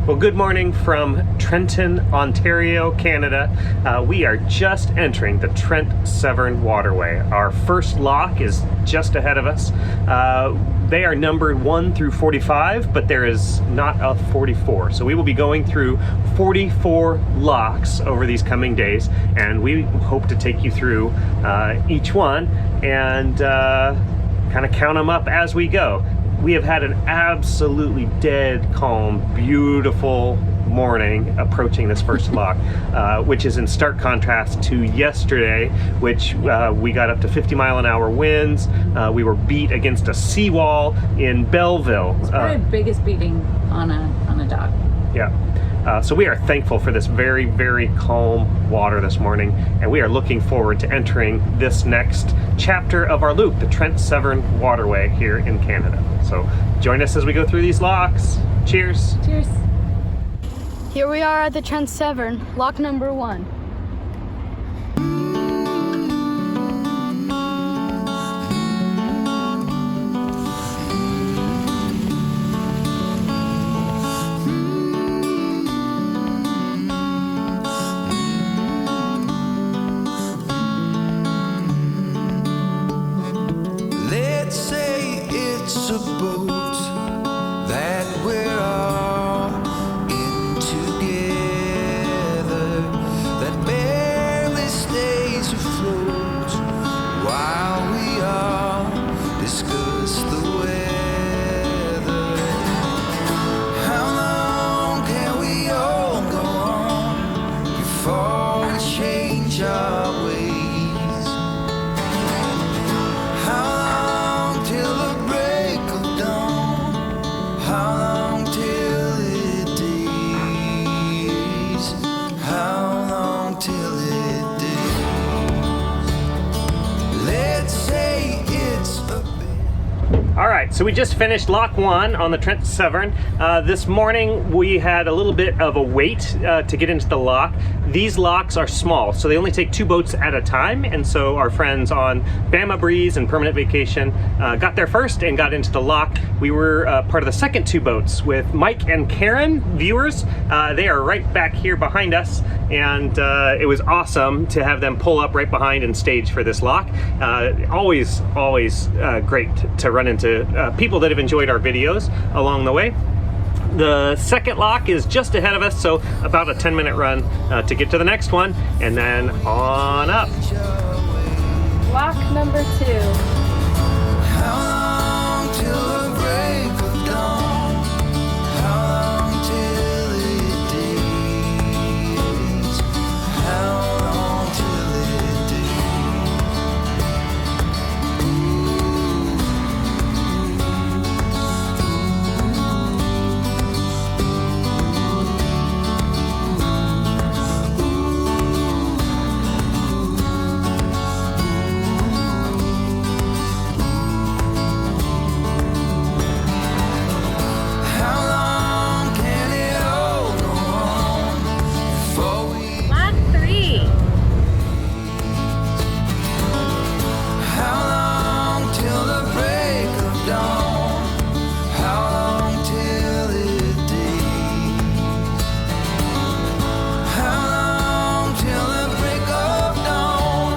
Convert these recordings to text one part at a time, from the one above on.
Well, good morning from Trenton, Ontario, Canada. We are just entering the Trent Severn waterway. Our first lock is just ahead of us. They are numbered 1 through 45, but there is not a 44. So we will be going through 44 locks over these coming days, and we hope to take you through each one and kind of count them up as we go. We have had an absolutely dead calm, beautiful morning approaching this first lock, which is in stark contrast to yesterday, which we got up to 50-mile-an-hour winds. We were beat against a seawall in Belleville. It's probably the biggest beating on a dock. Yeah. So we are thankful for this very, very calm water this morning, and we are looking forward to entering this next chapter of our loop, the Trent Severn waterway here in Canada. So join us as we go through these locks. Cheers. Cheers. Here we are at the Trent Severn, lock number 1. Let's say it's a boat that we're all in together, that barely stays afloat while we all discuss the weather. How long can we all go on before we change our ways? How long till the break of dawn? How long till it days? How long till it days? Let's say it's a bit. All right, so we just finished lock 1 on the Trent Severn. This morning we had a little bit of a wait to get into the lock. These locks are small, so they only take 2 boats at a time, and so our friends on Bama Breeze and Permanent Vacation got there first and got into the lock. We were part of the second 2 boats with Mike and Karen, viewers. They are right back here behind us, and it was awesome to have them pull up right behind and stage for this lock. Always great to run into people that have enjoyed our videos along the way. The second lock is just ahead of us, so about a 10-minute run to get to the next one, and then on up. Lock number 2. How long till the break of dawn? How long till it days? How long till it How long can it all go on before we? Lock 3. How long till the break of dawn? How long till it days? How long till the break of dawn?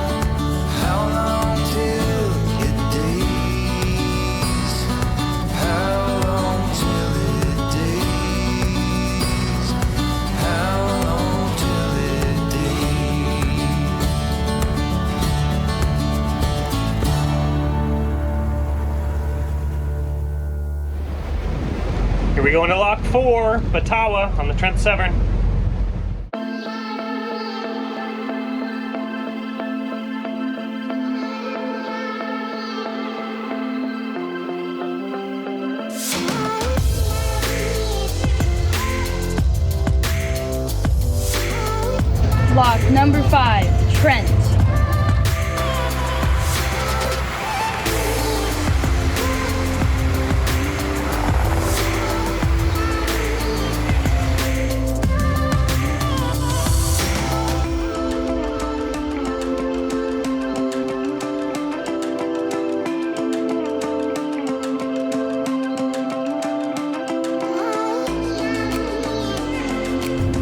How long till it days? How long till it days? How long till it days? Here we go into lock 4, Batawa on the Trent Severn. Lock number 5, Trent.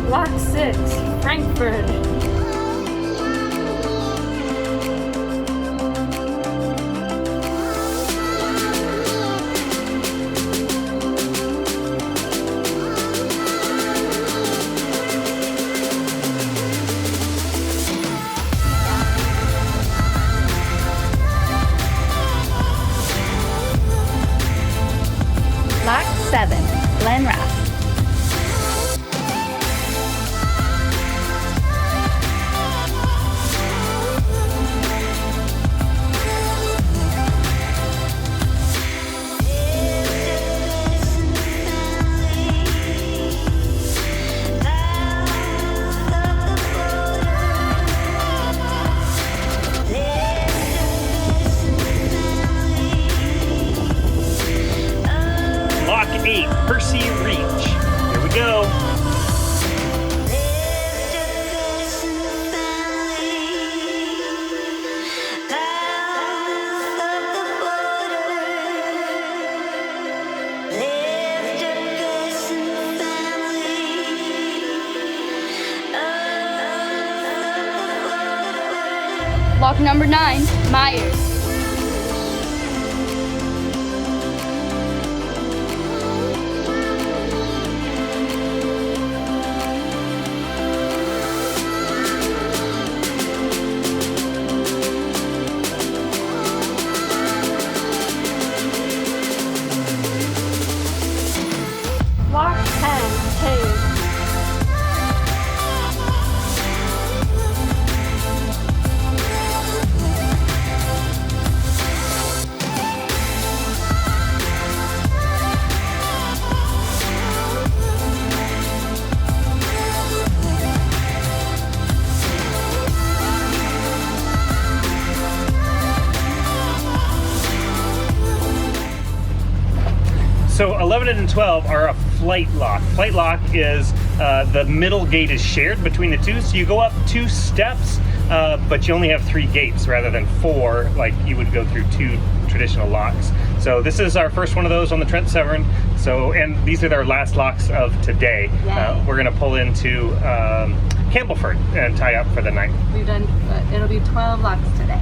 Lock 6, Frankfurt. Lock 7, Glen Rock. Lock 8, Percy Reach. Here we go. Lock number 9, Myers. Lock 10, Hayes. So 11 and 12 are a flight lock. Flight lock is the middle gate is shared between the two, so you go up 2 steps, but you only have 3 gates rather than 4 like you would go through 2 traditional locks. So this is our first one of those on the Trent Severn. So, and these are our last locks of today. We're gonna pull into Campbellford and tie up for the night. We've done, it'll be 12 locks today.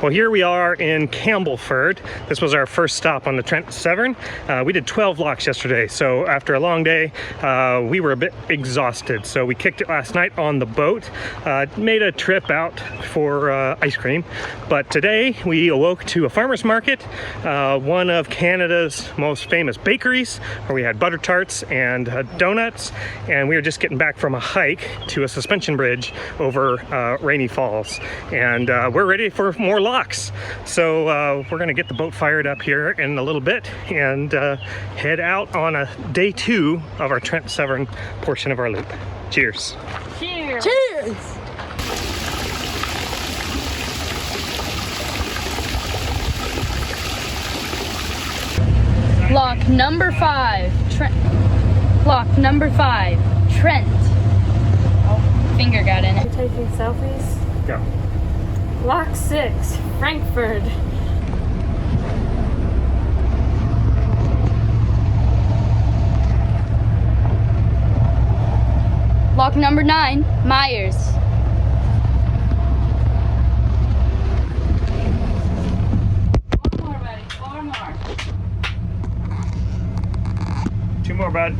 Well, here we are in Campbellford. This was our first stop on the Trent Severn. We did 12 locks yesterday, so after a long day, we were a bit exhausted. So we kicked it last night on the boat, made a trip out for ice cream. But today we awoke to a farmer's market, one of Canada's most famous bakeries, where we had butter tarts and donuts. And we were just getting back from a hike to a suspension bridge over Rainy Falls. And we're ready for more locks. So we're gonna get the boat fired up here in a little bit and head out on a day 2 of our Trent Severn portion of our loop. Cheers. Cheers! Cheers! Lock number 5, Trent. Lock number 5, Trent. Oh, finger got in it. You're taking selfies? Go. Lock 6, Frankfurt. Lock number 9, Myers. One more, buddy. One more. 2 more, bud.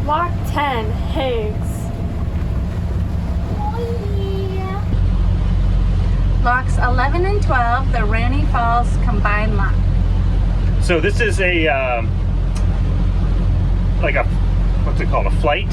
Lock 10, Hayes. Locks 11 and 12, the Ranny Falls combined lock. So this is a like a, what's it called, a flight?